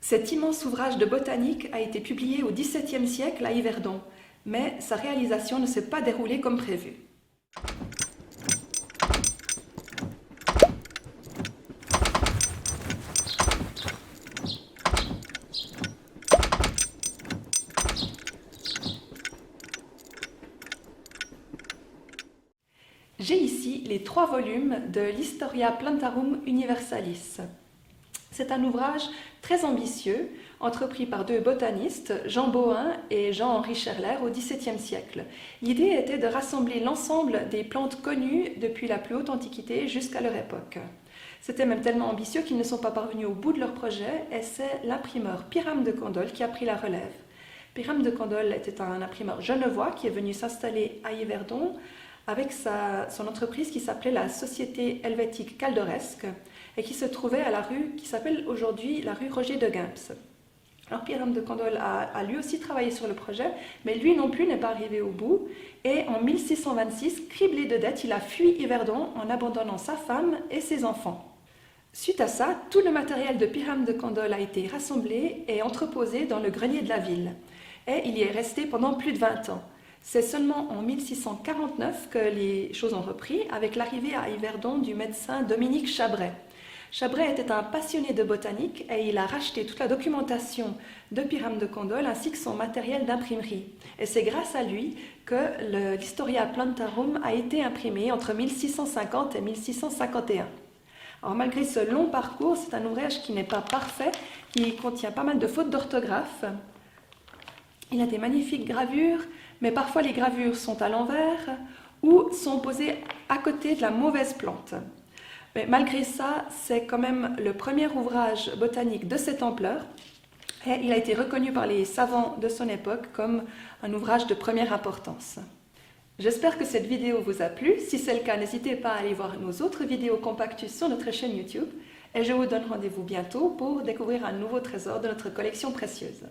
Cet immense ouvrage de botanique a été publié au XVIIe siècle à Yverdon, mais sa réalisation ne s'est pas déroulée comme prévu. J'ai ici les 3 volumes de l'Historia Plantarum Universalis. C'est un ouvrage très ambitieux, entrepris par 2 botanistes, Jean Bohain et Jean-Henri Scherler, au XVIIe siècle. L'idée était de rassembler l'ensemble des plantes connues depuis la plus haute antiquité jusqu'à leur époque. C'était même tellement ambitieux qu'ils ne sont pas parvenus au bout de leur projet, et c'est l'imprimeur Pyrame de Candolle qui a pris la relève. Pyrame de Candolle était un imprimeur genevois qui est venu s'installer à Yverdon avec son entreprise qui s'appelait la Société Helvétique Caldoresque et qui se trouvait à la rue qui s'appelle aujourd'hui la rue Roger de Guimps. Alors Pyrame de Candolle a lui aussi travaillé sur le projet, mais lui non plus n'est pas arrivé au bout, et en 1626, criblé de dettes, il a fui Yverdon en abandonnant sa femme et ses enfants. Suite à ça, tout le matériel de Pyrame de Candolle a été rassemblé et entreposé dans le grenier de la ville, et il y est resté pendant plus de 20 ans. C'est seulement en 1649 que les choses ont repris, avec l'arrivée à Yverdon du médecin Dominique Chabray. Chabray était un passionné de botanique et il a racheté toute la documentation de Pyrame de Candolle ainsi que son matériel d'imprimerie. Et c'est grâce à lui que l'Historia Plantarum a été imprimé entre 1650 et 1651. Alors malgré ce long parcours, c'est un ouvrage qui n'est pas parfait, qui contient pas mal de fautes d'orthographe. Il a des magnifiques gravures, mais parfois les gravures sont à l'envers ou sont posées à côté de la mauvaise plante. Mais malgré ça, c'est quand même le premier ouvrage botanique de cette ampleur et il a été reconnu par les savants de son époque comme un ouvrage de première importance. J'espère que cette vidéo vous a plu. Si c'est le cas, n'hésitez pas à aller voir nos autres vidéos compactus sur notre chaîne YouTube et je vous donne rendez-vous bientôt pour découvrir un nouveau trésor de notre collection précieuse.